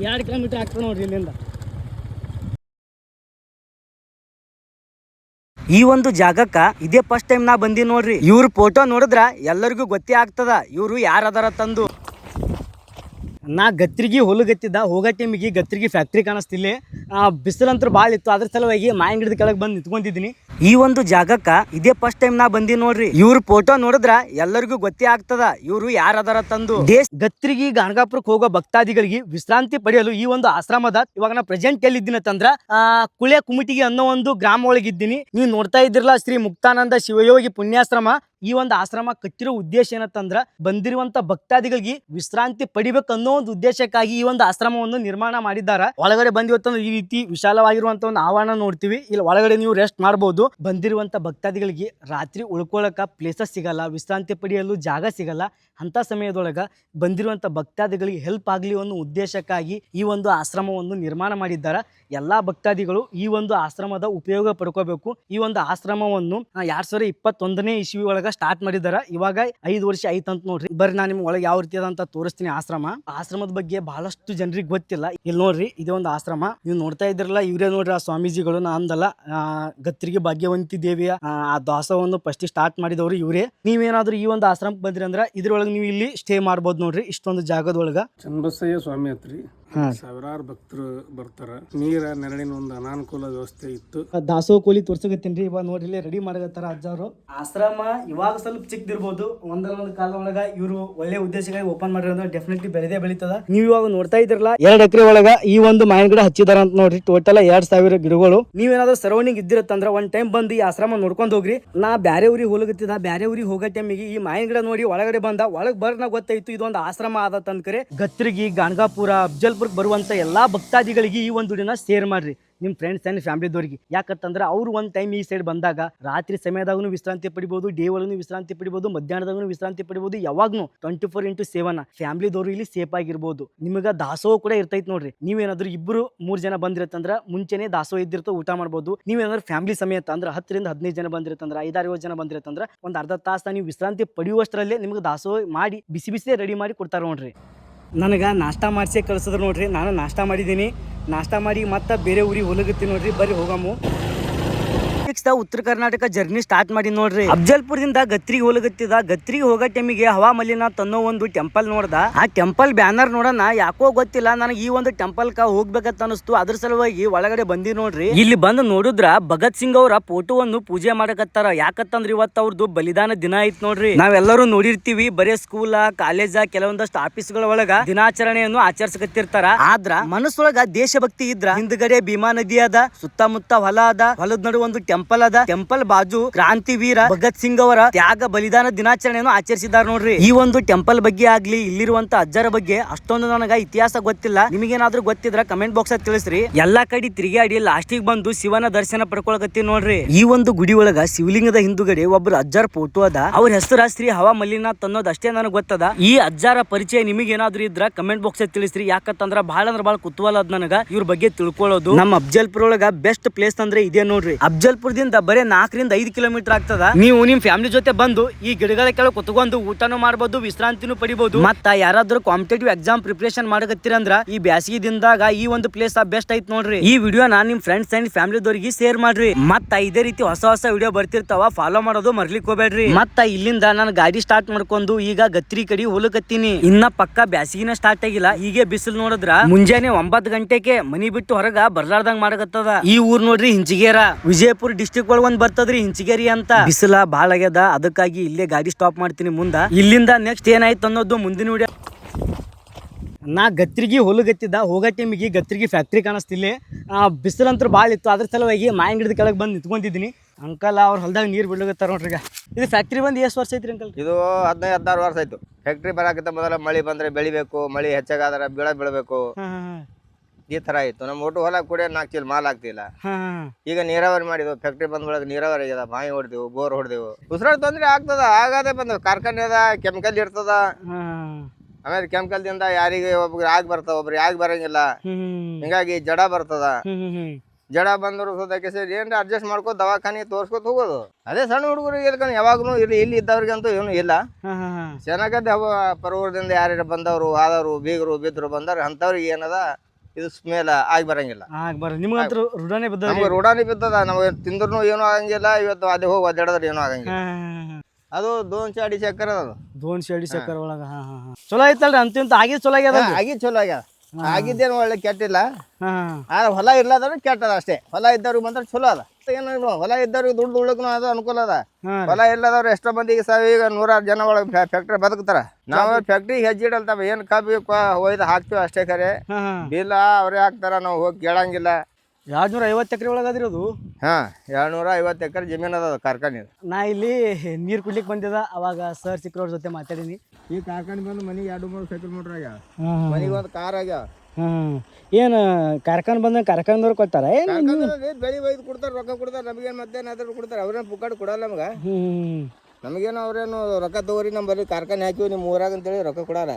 2 ಕಿಲೋಮೀಟ್ರ್ ಆಗ್ತದೆ ನೋಡ್ರಿ ಇಲ್ಲಿಂದ. ಈ ಒಂದು ಜಾಗಕ್ಕ ಇದೇ ಫಸ್ಟ್ ಟೈಮ್ ನಾ ಬಂದಿ ನೋಡ್ರಿ. ಇವ್ರ ಫೋಟೋ ನೋಡಿದ್ರ ಎಲ್ಲರಿಗೂ ಗೊತ್ತೇ ಆಗ್ತದ ಇವ್ರು ಯಾರದಾರ ತಂದು. ನಾ ಗತ್ರಿಗೆ ಹೊಲಗತ್ತಿದ್ದ. ಹೋಗೋ ಟೈಮಿಗೆ ಗತ್ರಿಗೆ ಫ್ಯಾಕ್ಟ್ರಿ ಕಾಣಿಸ್ತಿಲ್ಲ. ಬಿಸಿಲಂತೂ ಭಾಳ ಇತ್ತು. ಅದ್ರ ಸಲುವಾಗಿ ಮಾಯಿನ ಗಿಡದ ಕೆಳಗೆ ಬಂದು ನಿಂತ್ಕೊಂಡಿದ್ದೀನಿ. ಈ ಒಂದು ಜಾಗಕ್ಕ ಇದೇ ಫಸ್ಟ್ ಟೈಮ್ ನಾ ಬಂದಿ ನೋಡ್ರಿ. ಇವ್ರ ಫೋಟೋ ನೋಡಿದ್ರ ಎಲ್ಲರಿಗೂ ಗೊತ್ತೇ ಆಗ್ತದ ಇವ್ರು ಯಾರದಾರ ತಂದು. ಗತ್ರಿಗೆ ಗಾಣಗಾಪುರಕ್ಕೆ ಹೋಗೋ ಭಕ್ತಾದಿಗಳಿಗೆ ವಿಶ್ರಾಂತಿ ಪಡೆಯಲು ಈ ಒಂದು ಆಶ್ರಮದ ಇವಾಗ ನಾ ಪ್ರೆಸೆಂಟ್ ಎಲ್ಲಿದ್ದೀನಿ ಅಂತಂದ್ರ ಕುಳೆ ಕುಮಟಿಗೆ ಅನ್ನೋ ಒಂದು ಗ್ರಾಮ ಒಳಗಿದ್ದೀನಿ. ನೀವು ನೋಡ್ತಾ ಇದ್ದಿರಲ್ಲ ಶ್ರೀ ಮುಕ್ತಾನಂದ ಶಿವಯೋಗಿ ಪುಣ್ಯಾಶ್ರಮ. ಈ ಒಂದು ಆಶ್ರಮ ಕಟ್ಟಿರೋ ಉದ್ದೇಶ ಏನಂತಂದ್ರ ಬಂದಿರುವಂತ ಭಕ್ತಾದಿಗಳಿಗೆ ವಿಶ್ರಾಂತಿ ಪಡಿಬೇಕು ಅನ್ನೋ ಒಂದು ಉದ್ದೇಶಕ್ಕಾಗಿ ಈ ಒಂದು ಆಶ್ರಮವನ್ನು ನಿರ್ಮಾಣ ಮಾಡಿದ್ದಾರ. ಒಳಗಡೆ ಬಂದಿವತ್ತಂದ್ರೆ ಈ ರೀತಿ ವಿಶಾಲವಾಗಿರುವಂತ ಒಂದು ಆವರಣ ನೋಡ್ತೀವಿ. ಇಲ್ಲಿ ಒಳಗಡೆ ನೀವು ರೆಸ್ಟ್ ಮಾಡಬಹುದು. ಬಂದಿರುವಂತ ಭಕ್ತಾದಿಗಳಿಗೆ ರಾತ್ರಿ ಉಳ್ಕೊಳ್ಳಕ ಪ್ಲೇಸಸ್ ಸಿಗಲ್ಲ, ವಿಶ್ರಾಂತಿ ಪಡೆಯಲು ಜಾಗ ಸಿಗಲ್ಲ. ಅಂತ ಸಮಯದೊಳಗ ಬಂದಿರುವಂತ ಭಕ್ತಾದಿಗಳಿಗೆ ಹೆಲ್ಪ್ ಆಗಲಿ ಅನ್ನೋ ಉದ್ದೇಶಕ್ಕಾಗಿ ಈ ಒಂದು ಆಶ್ರಮವನ್ನು ನಿರ್ಮಾಣ ಮಾಡಿದ್ದಾರೆ. ಎಲ್ಲಾ ಭಕ್ತಾದಿಗಳು ಈ ಒಂದು ಆಶ್ರಮದ ಉಪಯೋಗ ಪಡ್ಕೋಬೇಕು. ಈ ಒಂದು ಆಶ್ರಮವನ್ನು 2021ನೇ ಇಸ್ವಿ ಒಳಗ ಸ್ಟಾರ್ಟ್ ಮಾಡಿದಾರ. ಇವಾಗ 5 ವರ್ಷ ಆಯ್ತಂತ ನೋಡ್ರಿ. ಬರ್ರಿ ನಾನು ನಿಮ್ಗೆ ಒಳಗೆ ಯಾವ ರೀತಿ ಅದಂತ ತೋರಿಸ್ತೀನಿ. ಆಶ್ರಮದ ಬಗ್ಗೆ ಬಹಳಷ್ಟು ಜನರಿಗೆ ಗೊತ್ತಿಲ್ಲ. ಇಲ್ಲಿ ನೋಡ್ರಿ, ಇದೇ ಒಂದು ಆಶ್ರಮ. ನೀವು ನೋಡ್ತಾ ಇದ್ರಲ್ಲ, ಇವರೇ ನೋಡ್ರಿ ಆ ಸ್ವಾಮೀಜಿಗಳು. ನಾ ಅಂದಲ್ಲ, ಗತ್ರಿಗೆ ಭಾಗ್ಯವಂತಿ ದೇವಿಯ ಆ ದಾಸವನ್ನು ಫಸ್ಟ್ ಸ್ಟಾರ್ಟ್ ಮಾಡಿದವರು ಇವರೇ. ನೀವೇನಾದ್ರೂ ಈ ಒಂದು ಆಶ್ರಮಕ್ಕೆ ಬಂದ್ರಿ ಅಂದ್ರ ಇದ್ರೊಳಗೆ ನೀವು ಇಲ್ಲಿ ಸ್ಟೇ ಮಾಡ್ಬೋದು ನೋಡ್ರಿ. ಇಷ್ಟೊಂದು ಜಾಗದೊಳಗ ಚನ್ನಬಸಯ್ಯ ಸ್ವಾಮಿ ಹತ್ರಿ ಸಾವಿರಾರು ಭಕ್ತರು ಬರ್ತಾರ. ನೀರ ನೆರಳಿನ ಒಂದು ಅನಾನುಕೂಲ ವ್ಯವಸ್ಥೆ ಇತ್ತು. ದಾಸೋ ಕೋಲಿ ತೋರ್ಸಕತ್ತೀನ್ರಿ. ಇವಾಗ ನೋಡ್ರಿ ರೆಡಿ ಮಾಡಕತ್ತಾರ ಅಜ್ಜಾರು. ಆಶ್ರಮ ಇವಾಗ ಸ್ವಲ್ಪ ಚಿಕ್ಕದಿರ್ಬೋದು. ಒಂದೊಂದು ಕಾಲ ಒಳಗ ಇವರು ಒಳ್ಳೆ ಉದ್ದೇಶಕ್ಕಾಗಿ ಓಪನ್ ಮಾಡಿರೋದ್ರೆ ಡೆಫಿನೆಟ್ಲಿ ಬೆಳೆದೇ ಬೆಳೀತದ. ನೀವು ಇವಾಗ ನೋಡ್ತಾ ಇದ್ರಲ್ಲ, 2 ಎಕರೆ ಒಳಗ ಈ ಒಂದು ಮಾವಿನ ಗಿಡ ಹಚ್ಚಿದಾರ ಅಂತ ನೋಡ್ರಿ. ಟೋಟಲ್ 2000 ಗಿಡಗಳು. ನೀವೇನಾದ್ರೂ ಸರೌಂಡಿಂಗ್ ಇದ್ದಿರತ್ತಂದ್ರ ಒಂದ್ ಟೈಮ್ ಬಂದು ಈ ಆಶ್ರಮ ನೋಡ್ಕೊಂಡ್ ಹೋಗ್ರಿ. ನಾ ಬ್ಯಾರೆ ಊರಿಗೆ ಹೋಗತ್ತಿದ್ದ, ಬ್ಯಾರೆ ಊರಿಗೆ ಹೋಗೋ ಟೈಮಿಗೆ ಈ ಮಾವಿನ ಗಿಡ ನೋಡಿ ಒಳಗಡೆ ಬಂದ. ಒಳಗ್ ಬರ್ನ ಗೊತ್ತಾಯ್ತು ಇದೊಂದು ಆಶ್ರಮ ಆದತ್ತಂದ್ರೆ ಗತ್ರಿಗಿ, ಗಾಣಗಾಪುರ, ಅಫ್ಜಲ್ಪುರ ಬರುವಂತ ಎಲ್ಲಾ ಭಕ್ತಾದಿಗಳಿಗೆ ಈ ಒಂದು ದಿನ ಶೇರ್ ಮಾಡ್ರಿ. ನಿಮ್ ಫ್ರೆಂಡ್ಸ್ ಅಂಡ್ ಫ್ಯಾಮಿಲಿದವ್ರಿಗೆ. ಯಾಕಂತಂದ್ರೆ ಅವ್ರು ಒಂದ್ ಟೈಮ್ ಈ ಸೈಡ್ ಬಂದಾಗ ರಾತ್ರಿ ಸಮಯದಾಗೂ ವಿಶ್ರಾಂತಿ ಪಡಿಬಹುದು, ಡೇ ಒಳಗೂ ವಿಶ್ರಾಂತಿ ಪಡಿಬಹುದು, ಮಧ್ಯಾಹ್ನದಾಗೂ ವಿಶ್ರಾಂತಿ ಪಡಿಬಹುದು. ಯಾವಾಗ್ನು 24x7 ಫ್ಯಾಮಿಲಿದವರು ಇಲ್ಲಿ ಸೇಫ್ ಆಗಿರ್ಬೋದು. ನಿಮಗ ದಾಸೋಹ ಕೂಡ ಇರ್ತೈತಿ ನೋಡ್ರಿ. ನೀವೇನಾದ್ರೂ 2-3 ಜನ ಬಂದಿರತ್ತಂದ್ರ ಮುಂಚೆನೆ ದಾಸೋಹ ಇದ್ದಿರ್ತ ಊಟ ಮಾಡ್ಬೋದು. ನೀವೇನಾದ್ರೂ ಫ್ಯಾಮಿಲಿ ಸಮೇತ ಅಂದ್ರೆ 10 ರಿಂದ 15 ಜನ ಬಂದಿರತ್ತಂದ್ರ, 5-6 ಜನ ಬಂದಿರತ್ತಂದ್ರ ಒಂದ್ ಅರ್ಧ ತಾಸ ನೀವು ವಿಶ್ರಾಂತಿ ಪಡೆಯುವಷ್ಟರಲ್ಲೇ ನಿಮ್ಗೆ ದಾಸೋಹ ಮಾಡಿ ಬಿಸಿ ರೆಡಿ ಮಾಡಿ ಕೊಡ್ತಾರ ನೋಡ್ರಿ. ನನಗೆ ನಾಷ್ಟ ಮಾಡಿಸಿ ಕಳ್ಸಿದ್ರು ನೋಡ್ರಿ. ನಾನು ನಾಷ್ಟ ಮಾಡಿದ್ದೀನಿ. ನಾಷ್ಟ ಮಾಡಿ ಮತ್ತೆ ಬೇರೆ ಊರಿಗೆ ಹೋಗತ್ತೀನಿ ನೋಡ್ರಿ. ಬರ್ರಿ ಹೋಗಮ್ಮು. ಉತ್ತರ ಕರ್ನಾಟಕ ಜರ್ನಿ ಸ್ಟಾರ್ಟ್ ಮಾಡಿ ನೋಡ್ರಿ. ಅಫ್ಜಲ್ಪುರದಿಂದ ಗತ್ರಿಗೆ ಹೋಗತ್ತಿದ. ಗತ್ರಿಗೆ ಹೋಗೋ ಟೈಮಿಗೆ ಹವಾ ಮಲ್ಲಿನಾಥ್ ಅನ್ನೋ ಒಂದು ಟೆಂಪಲ್ ನೋಡ್ದ. ಆ ಟೆಂಪಲ್ ಬ್ಯಾನರ್ ನೋಡೋಣ ಯಾಕೋ ಗೊತ್ತಿಲ್ಲ, ನನಗೆ ಈ ಒಂದು ಟೆಂಪಲ್ ಹೋಗ್ಬೇಕಂತ ಅನಿಸ್ತು. ಅದ್ರ ಸಲುವಾಗಿ ಒಳಗಡೆ ಬಂದಿ ನೋಡ್ರಿ. ಇಲ್ಲಿ ಬಂದು ನೋಡಿದ್ರ ಭಗತ್ ಸಿಂಗ್ ಅವರ ಫೋಟೋವನ್ನು ಪೂಜೆ ಮಾಡಕತ್ತಾರ. ಯಾಕಂತಂದ್ರ ಇವತ್ತು ಅವ್ರದ್ದು ಬಲಿದಾನ ದಿನ ಐತ್ ನೋಡ್ರಿ. ನಾವೆಲ್ಲರೂ ನೋಡಿರ್ತೀವಿ, ಬರೇ ಸ್ಕೂಲ, ಕಾಲೇಜ, ಕೆಲವೊಂದಷ್ಟು ಆಫೀಸ್ಗಳ ಒಳಗ ದಿನಾಚರಣೆಯನ್ನು ಆಚರಿಸಕತ್ತಿರ್ತಾರ. ಆದ್ರ ಮನಸ್ಸೊಳಗ ದೇಶಭಕ್ತಿ ಇದ್ರ ಹಿಂದ್ಗಡೆ ಭೀಮಾ ನದಿ ಅದ, ಸುತ್ತಮುತ್ತ ಹೊಲ ಅದ, ಹೊಲದ ನಡು ಒಂದು ಟೆಂಪಲ್ ಅದ. ಟೆಂಪಲ್ ಬಾಜು ಕ್ರಾಂತಿ ವೀರ ಭಗತ್ ಸಿಂಗ್ ಅವರ ತ್ಯಾಗ ಬಲಿದಾನ ದಿನಾಚರಣೆಯನ್ನು ಆಚರಿಸಿದಾರ ನೋಡ್ರಿ. ಈ ಒಂದು ಟೆಂಪಲ್ ಬಗ್ಗೆ ಆಗ್ಲಿ, ಇಲ್ಲಿರುವಂತ ಅಜ್ಜರ ಬಗ್ಗೆ ಅಷ್ಟೊಂದು ನನಗ ಇತಿಹಾಸ ಗೊತ್ತಿಲ್ಲ. ನಿಮಗೇನಾದ್ರೂ ಗೊತ್ತಿದ್ರ ಕಮೆಂಟ್ ಬಾಕ್ಸ್ ಅಲ್ಲಿ ತಿಳಿಸ್ರಿ. ಎಲ್ಲಾ ಕಡೆ ತಿರುಗಾಡಿ ಲಾಸ್ಟಿಗೆ ಬಂದು ಶಿವನ ದರ್ಶನ ಪಡ್ಕೊಳಕತ್ತಿ ನೋಡ್ರಿ. ಈ ಒಂದು ಗುಡಿ ಒಳಗ ಶಿವಲಿಂಗದ ಹಿಂದುಗಡೆ ಒಬ್ರು ಅಜ್ಜರ ಫೋಟೋ ಅದ. ಅವ್ರ ಹೆಸರು ಶ್ರೀ ಹವಾ ಮಲ್ಲಿನಾಥ್ ಅನ್ನೋದು ಅಷ್ಟೇ ನನಗೆ ಗೊತ್ತದ. ಈ ಅಜ್ಜರ ಪರಿಚಯ ನಿಮಗೇನಾದ್ರೂ ಇದ್ರ ಕಮೆಂಟ್ ಬಾಕ್ಸ್ ಅಲ್ಲಿ ತಿಳಿಸ್ರಿ. ಯಾಕಂತಂದ್ರ ಬಹಳ ಅಂದ್ರೆ ಬಹಳ ಕುತೂಹಲ ಅದ ನನಗ ಇವ್ರ ಬಗ್ಗೆ ತಿಳ್ಕೊಳ್ಳೋದು. ನಮ್ಮ ಅಫ್ಜಲ್ಪುರ ಒಳಗ ಬೆಸ್ಟ್ ಪ್ಲೇಸ್ ಅಂದ್ರೆ ಇದೇ ನೋಡ್ರಿ. ಅಫ್ಜಲ್ಪುರದಿಂದ ಬರೇ 4 ರಿಂದ 5 ಕಿಲೋಮೀಟರ್ ಆಗ್ತದ. ನೀವು ನಿಮ್ ಫ್ಯಾಮಿಲಿ ಜೊತೆ ಬಂದು ಈ ಗಿಡಗಳ ಕೆಳಗೆ ಕುತ್ಕೊಂಡು ಊಟನೂ ಮಾಡಬಹುದು, ವಿಶ್ರಾಂತಿನೂ ಪಡಿಬಹುದು. ಮತ್ತ ಯಾರಾದ್ರೂ ಕಾಂಪಿಟೇಟಿವ್ ಎಕ್ಸಾಮ್ ಪ್ರಿಪರೇಷನ್ ಮಾಡಕತ್ತೀರಂದ್ರ ಈ ಬ್ಯಾಸಿಗೆ ದಿನದಾಗ ಈ ಒಂದು ಪ್ಲೇಸ್ ಬೆಸ್ಟ್ ಐತ್ ನೋಡ್ರಿ. ಈ ವಿಡಿಯೋನ ನಿಮ್ ಫ್ರೆಂಡ್ಸ್ ಅಂಡ್ ಫ್ಯಾಮಿಲಿದವರಿಗೆ ಶೇರ್ ಮಾಡ್ರಿ. ಮತ್ತ ಇದೇ ರೀತಿ ಹೊಸ ವಿಡಿಯೋ ಬರ್ತಿರ್ತಾವ, ಫಾಲೋ ಮಾಡೋದು ಮರ್ಲಿಕ್ ಹೋಗ್ಬೇಡ್ರಿ. ಮತ್ತ ಇಲ್ಲಿಂದ ನಾನು ಗಾಡಿ ಸ್ಟಾರ್ಟ್ ಮಾಡ್ಕೊಂಡು ಈಗ ಗತ್ರಿ ಕಡೆ ಹೋಲಕತ್ತೀನಿ. ಇನ್ನ ಪಕ್ಕ ಬ್ಯಾಸಿಗಿನ ಸ್ಟಾರ್ಟ್ ಆಗಿಲ್ಲ. ಹೀಗೆ ಬಿಸಿಲು ನೋಡಿದ್ರ ಮುಂಜಾನೆ 9 ಗಂಟೆಗೆ ಮನಿ ಬಿಟ್ಟು ಹೊರಗ ಬರ್ಲಾರ್ದಂಗ್ ಮಾಡಕತ್ತದ. ಈ ಊರ್ ನೋಡ್ರಿ ಹಿಂಚಿಗೇರ, ವಿಜಯಪುರ ಡಿಸ್ಟ್ರಿಕ್ಟ್ ಒಳಗ ಒಂದ್ ಬರ್ತದ್ರಿ ಹಿಂಚಿಗೇರಿ ಅಂತ. ಬಿಸಿಲ ಬಾಳ ಆಗ್ಯದ, ಅದಕ್ಕಾಗಿ ಇಲ್ಲೇ ಗಾಡಿ ಸ್ಟಾಪ್ ಮಾಡ್ತೀನಿ. ಮುಂದ ಇಲ್ಲಿಂದ ನೆಕ್ಸ್ಟ್ ಏನಾಯ್ತು ಅನ್ನೋದು ಮುಂದಿನ ವಿಡಿಯೋ. ನಾ ಗತ್ರಿಗೆ ಹೊಲಗತ್ತಿದ್ದ. ಹೋಗೋ ಟೈಮಿಗೆ ಗತ್ರಿಗೆ ಫ್ಯಾಕ್ಟ್ರಿ ಕಾಣಿಸ್ತಿಲ್ಲ. ಬಿಸಿಲಂತೂ ಭಾಳ ಇತ್ತು. ಅದ್ರ ಸಲುವಾಗಿ ಮಾವಿನ ಗಿಡದ ಕೆಳಗೆ ಬಂದು ನಿಂತ್ಕೊಂಡಿದ್ದೀನಿ. ಅಂಕಲ್ ಅವ್ರ ಹೊಲದಾಗ ನೀರು ಬಿಡ್ಲಕತ್ತಾರ ನೋಡ್ರಿ. ಈಗ ಇದು ಫ್ಯಾಕ್ಟ್ರಿ ಬಂದು ಎಷ್ಟು ವರ್ಷ ಐತ್ರಿ ಅಂಕಲ್? ಇದು 15-16 ವರ್ಷ ಆಯ್ತು. ಫ್ಯಾಕ್ಟ್ರಿ ಬರಾಕಿಂತ ಮೊದಲ ಮಳೆ ಬಂದ್ರೆ ಬೆಳಿಬೇಕು, ಮಳೆ ಹೆಚ್ಚಾಗಾದ್ರೆ ಬೀಳಬೇಕು. ಈ ತರ ಇತ್ತು. ನಮ್ಮ ಒಟ್ಟು ಹೊಲ ಕೂಡ 4 ಚೀಲ ಮಾಲ್ ಆಗ್ತಿಲ್ಲ. ಈಗ ನೀರಾವರಿ ಮಾಡಿದ್ವು. ಫ್ಯಾಕ್ಟ್ರಿ ಬಂದ ಒಳಗೆ ನೀರಾವರಿ ಆಗ್ಯದ. ಬಾವಿ ಹೊಡೆದೆವು, ಬೋರ್ ಹೊಡೆದೆವು. ಉಸಿರಾಟ ತೊಂದ್ರೆ ಆಗ್ತದ. ಆಗದೆ ಬಂದ ಕಾರ್ಖಾನೆ ಅದ, ಕೆಮಿಕಲ್ ಇರ್ತದ. ಆಮೇಲೆ ಕೆಮಿಕಲ್ ದಿಂದ ಯಾರಿಗೆ ಒಬ್ರಿಗೆ ಆಗಿ ಬರ್ತದ, ಒಬ್ರಿಗೆ ಆಗಿ ಬರಂಗಿಲ್ಲ. ಹಿಂಗಾಗಿ ಜಡ ಬರ್ತದ. ಜಡ ಬಂದ್ರು ಸೋದಕ್ಕೆ ಸೇರಿ ಏನ್ರ ಅಡ್ಜಸ್ಟ್ ಮಾಡ್ಕೋ ದವಾಖಾನೆ ತೋರ್ಸ್ಕೊತ ಹೋಗೋದು. ಅದೇ ಸಣ್ಣ ಹುಡುಗರಿಗೆ ಇರ್ಕೊಂಡು ಯಾವಾಗ್ಲೂ ಇಲ್ಲಿ ಇದ್ದವ್ರಿಗಂತೂ ಏನು ಇಲ್ಲ. ಚೆನ್ನಾಗದೆ ಪರವೂರದಿಂದ ಯಾರ್ಯಾರು ಬಂದವರು, ಆದವರು, ಬೀಗರು, ಬಿದ್ರು ಬಂದವ್ರು ಅಂತವ್ರಿಗೆ ಏನದ ಇದು ಸ್ಮೇಲ್ ಆಗಿ ಬರಂಗಿಲ್ಲ. ನಮ್ಗೆ ರೂಢಾನೇ ಬಿದ್ದದ. ನಮ್ಗೆ ತಿಂದ್ರು ಏನೂ ಆಗಂಗಿಲ್ಲ. ಇವತ್ತು ಅದೇ ಹೋಗಿ ಒದ್ದಾಡಿದ್ರೆ ಏನೂ ಆಗಂಗಿಲ್ಲ. ಅದು 2-2.5 ಎಕರೆ ಅದು. 2-2.5 ಎಕರೆ ಒಳಗ ಚಲೋ ಐತಲ್ರಿ. ಅಂತ ಆಗಿದ್ ಚಲೋ ಆಗ್ಯದ. ಚಲೋ ಆಗ್ಯದ. ಆಗಿದ್ದೇನು ಒಳ್ಳೆ ಕೆಟ್ಟಿಲ್ಲ. ಆದ್ರೆ ಹೊಲ ಇರ್ಲಾದ್ರೆ ಕೆಟ್ಟದ ಅಷ್ಟೇ. ಹೊಲ ಇದ್ದವ್ರಿಗೆ ಬಂದ್ರೆ ಚಲೋ ಅದ. ಏನು ಹೊಲ ಇದ್ದವ್ರಿಗೆ ದುಡ್ಡು ಉಳ್ಳಕ್ಕೂ ಅದು ಅನುಕೂಲ ಅದ. ಹೊಲ ಇಲ್ಲದವ್ರು ಎಷ್ಟೋ ಮಂದಿಗೆ ಈಗ 100 ಜನ ಒಳಗೆ ಫ್ಯಾಕ್ಟ್ರಿ ಬದುಕ್ತಾರ. ನಾವು ಫ್ಯಾಕ್ಟ್ರಿ ಹೆಜ್ಜಿಡಲ್ತಾವ. ಏನ್ ಕಬ್ಬಿ ಒಯ್ದು ಹಾಕ್ತಿವಿ ಅಷ್ಟೇ. ಖರೆ ಬಿಲ್ಲ ಅವ್ರೇ ಹಾಕ್ತಾರ. ನಾವು ಹೋಗಿ ಕೇಳಂಗಿಲ್ಲ. 250 ಎಕರೆ ಒಳಗಾದ್ರಿ ಅದು. ಹಾ 250 ಎಕರೆ ಜಮೀನು ಅದ ಕಾರ್ಖಾನೆ. ನಾ ಇಲ್ಲಿ ನೀರು ಕುಡ್ಲಿಕ್ಕೆ ಬಂದಿದ್ದ ಅವಾಗ ಸರ್ ಸಿಕ್ರೋರ್ ಜೊತೆ ಮಾತಾಡೀನಿ. ಈ ಕಾರ್ಖಾನೆ ಬಂದು ಮನೆಗೆ 2-3 ಸೈಕಲ್ ಮೋಟ್ರ್ ಆಗ್ಯಾವ, ಮನೆಗೆ ಒಂದು ಕಾರ್ ಆಗ್ಯಾವ. ಏನು ಕಾರ್ಖಾನೆ ಬಂದಾಗ ಕಾರ್ಖಾನೆದವ್ರು ಕೊಡ್ತಾರ ಬೆಳಿ ಒಯ್ದು ಕೊಡ್ತಾರೆ, ರೊಕ್ಕ ಕೊಡ್ತಾರೆ. ನಮಗೇನು ಮತ್ತೇನಾದ್ರೂ ಕೊಡ್ತಾರೆ, ಅವ್ರೇನು ಪುಕ್ಕಾಡು ಕೊಡಲ್ಲ ನಮ್ಗೆ. ನಮಗೇನು ಅವ್ರೇನು ರೊಕ್ಕ ತಗೋರಿ ನಮ್ಮ ಬರೀ ಕಾರ್ಖಾನೆ ಹಾಕಿವಿ ನಿಮ್ಮ ಊರಾಗ ಅಂತೇಳಿ ರೊಕ್ಕ ಕೊಡಲ್ಲ.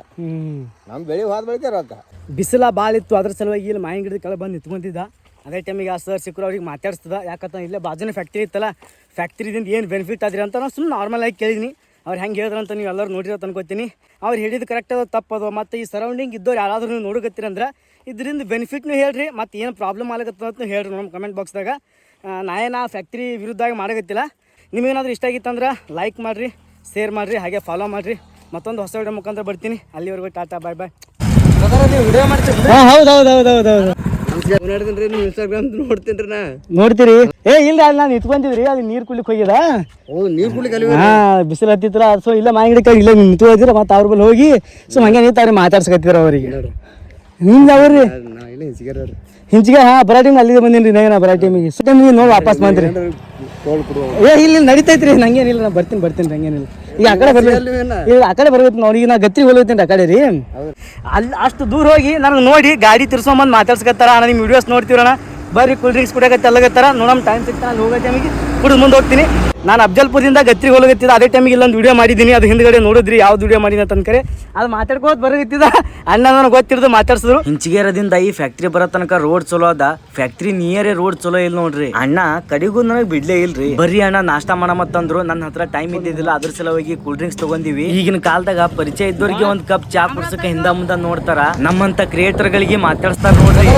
ನಮ್ಮ ಬೆಳಿ ಹೋದ ಬಳಿಕೆ ರೊಕ್ಕ. ಬಿಸಿಲ ಭಾಳ ಇತ್ತು, ಅದ್ರ ಸಲುವಾಗಿ ಇಲ್ಲಿ ಮಾವಿನ ಗಿಡದ ಕೆಳಗೆ ಬಂದು ನಿಂತ್ಕೊಂತಿದ್ದ. ಅದೇ ಟೈಮಿಗೆ ಆ ಸರ್ ಸಿಕ್ಕರು ಅವ್ರಿಗೆ ಮಾತಾಡ್ಸ್ತದ. ಯಾಕಂತ ಇಲ್ಲೇ ಬಾಜುನೇ ಫ್ಯಾಕ್ಟ್ರಿ ಇತ್ತಲ್ಲ, ಫ್ಯಾಕ್ಟ್ರಿದಿಂದ ಏನು ಬೆನಿಫಿಟ್ ಆದ್ರಿ ಅಂತ ನಾನು ಸುಮ್ಮನೆ ನಾರ್ಮಲ್ ಆಗಿ ಕೇಳಿದ್ದೀನಿ. ಅವ್ರು ಹೆಂಗೆ ಹೇಳಿದ್ರಂತ ನೀವು ಎಲ್ಲರೂ ನೋಡಿರೋ ಅನ್ಕೋತೀನಿ. ಅವ್ರು ಹೇಳಿದ್ದು ಕರೆಕ್ಟ್ ಅದು ತಪ್ಪದು. ಮತ್ತು ಈ ಸರೌಂಡಿಂಗ್ ಇದ್ದವ್ರು ಯಾರಾದ್ರೂ ನೀವು ನೋಡಕತ್ತೀರಂದ್ರೆ ಇದರಿಂದ ಬೆನಿಫಿಟ್ನು ಹೇಳ್ರಿ, ಮತ್ತು ಏನು ಪ್ರಾಬ್ಲಮ್ ಆಗತ್ತಂತ ಹೇಳ್ರಿ ನಮ್ಮ ಕಮೆಂಟ್ ಬಾಕ್ಸ್ದಾಗ. ನಾ ಫ್ಯಾಕ್ಟ್ರಿ ವಿರುದ್ಧವಾಗಿ ಮಾಡಕತ್ತಿಲ್ಲ. ನಿಮಗೇನಾದ್ರೂ ಇಷ್ಟ ಆಗಿತ್ತಂದ್ರೆ ಲೈಕ್ ಮಾಡಿರಿ, ಶೇರ್ ಮಾಡಿರಿ, ಹಾಗೆ ಫಾಲೋ ಮಾಡಿರಿ. ಮತ್ತೊಂದು ಹೊಸ ವಿಡಿಯೋ ಮುಖಾಂತರ ಬರ್ತೀನಿ. ಅಲ್ಲಿವರೆಗೂ ಟಾಟಾ ಬಾಯ್ ಬಾಯ್. ವಿಡಿಯೋ ಮಾಡ್ತೀನಿ. ಹೌದು ನೋಡ್ತೀನಿ ನೀವು ಇನ್ಸ್ಟಾಗ್ರಾಮ್ ನೋಡ್ತೀನಿ ನಾ. ನೋಡ್ತೀರಿ? ಇಲ್ಲ ಅಲ್ಲಿ ನಾನು ನಿಂತ್ಕೊಂಡಿದ್ರಿ, ಅದು ನೀರು ಕುಡ್ಲಿಕ್ಕೆ ಹೋಗಿದ. ನೀರು ಕುಡ್ಲಿಕ್ಕೆ ಬಿಸಿಲು ಹತ್ತಿತ್ರ. ಸೊ ಇಲ್ಲ ಮಾಂಗಡಿ ಇಲ್ಲ ನಿಂತ್ಕೊಂಡಿರ, ಮತ್ತು ಅವ್ರ ಬಲ್ಲಿ ಹೋಗಿ ಸೊ ಹಂಗೆ ನಿಂತ ಮಾತಾಡ್ಸ್ಕತ್ತಿರ ಅವ್ರಿಗೆ. ನಿಮ್ದು ಅವ್ರಿ ಹಿಂಚಿಗೆ ಬರೋ ಟೈಮ್ ಅಲ್ಲಿಗೆ ಬಂದೀನಿ ರೀ. ನಾ ಬರೋ ಟೈಮಿಗೆ ಟೈಮಿಗೆ ನೋಡಿ ವಾಪಸ್ ಬಂದ್ರಿ. ಇಲ್ಲಿ ನಡಿತೈತ್ರಿ, ನಂಗೇನಿಲ್ಲ. ನಾ ಬರ್ತೀನಿ ಹಂಗೇನಿಲ್ಲ. ಈಗ ಆ ಕಡೆ ಈಗ ಆ ಕಡೆ ಬರ್ಬೇಕು ನೋಡಿ. ಈಗ ನಾ ಗತ್ತಿ ಹೋಗ್ತೀನಿ ಆ ಕಡೆ ರೀ. ಅಲ್ಲಿ ಅಷ್ಟು ದೂರ ಹೋಗಿ ನನಗೆ ನೋಡಿ ಗಾಡಿ ತಿರ್ಸ್ಕೊಂಬಂದು ಮಾತಾಡ್ಸ್ಕತ್ತಾರ. ನಾನು ನಿಮ್ಮ ವಿಡಿಯೋಸ್ ನೋಡ್ತೀರಣ್ಣ, ಬರ್ರಿ ಕೂಲ್ ಡ್ರಿಂಕ್ಸ್ ಕುಡಿಯಕತ್ತೆ ಅಲ್ಲಗತ್ತಾರ. ನೋಡಮ್ಮ ಟೈಮ್ ಸಿಗ್ತಾನೆ ಅಲ್ಲಿ ಹೋಗೋ ಟೈಮಿಗೆ ಕುಡಿದು ಮುಂದೆ ಹೋಗ್ತೀನಿ. ನಾನು ಅಫ್ಜಲ್ಪುರದಿಂದ ಗತ್ರಿಗೆ ಹೋಗತ್ತಿದ್ದ. ಅದೇ ಟೈಮಿಗೆ ಇಲ್ಲೊಂದು ವಿಡಿಯೋ ಮಾಡಿದ್ದೀನಿ, ಅದು ಹಿಂದ್ಗಡೆ ನೋಡಿದ್ರಿ ಯಾವ್ದು ವಿಡಿಯೋ ಮಾಡಿದ ಅಂತಂದ್ರೆ. ಅದು ಮಾತಾಡ್ಕೋತ ಬರಗತ್ತಿದ್ದ. ಅಣ್ಣ ನನಗೆ ಗೊತ್ತಿರೋದು ಮಾತಾಡ್ಸಿದ್ರು. ಹಿಂಚಿಗೇರದಿಂದ ಈ ಫ್ಯಾಕ್ಟ್ರಿ ಬರೋ ತನಕ ರೋಡ್ ಚಲೋ ಅದ, ಫ್ಯಾಕ್ಟ್ರಿ ನಿಯರೇ ರೋಡ್ ಚಲೋ ಇಲ್ಲ ನೋಡ್ರಿ. ಅಣ್ಣ ಕಡಿಗೂ ನನಗೆ ಬಿಡ್ಲೇ ಇಲ್ರಿ. ಬರ್ರಿ ಅಣ್ಣ ನಾಷ್ಟ ಮಾಡಮತ್ತಂದ್ರು. ನನ್ನ ಹತ್ರ ಟೈಮ್ ಇದ್ದಿದ್ದಿಲ್ಲ, ಅದ್ರ ಸಲುವಾಗಿ ಕೂಲ್ ಡ್ರಿಂಕ್ಸ್ ತಗೊಂಡಿವಿ. ಈಗಿನ ಕಾಲದಾಗ ಪರಿಚಯ ಇದ್ದವ್ರಿಗೆ ಒಂದ್ ಕಪ್ ಚಾ ಕುಡ್ಸಕ್ಕೆ ಹಿಂದ ಮುಂದೆ ನೋಡ್ತಾರ, ನಮ್ಮಂತ ಕ್ರಿಯೇಟರ್ ಗಳಿಗೆ ಮಾತಾಡ್ಸ್ತಾರ ನೋಡ್ರಿ.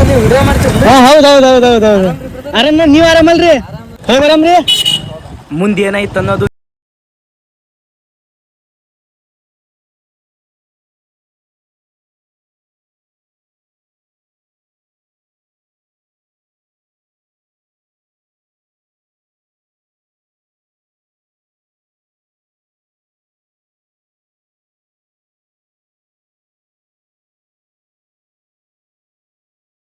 ಹೌದೌದೌದೌದೌದು. ಆರಾಮ, ನೀವ್ ಆರಾಮಲ್ರಿ? ಹೋಗರಾಮ್ರಿ. ಮುಂದೆ ಏನಾಯ್ತು ಅನ್ನೋದು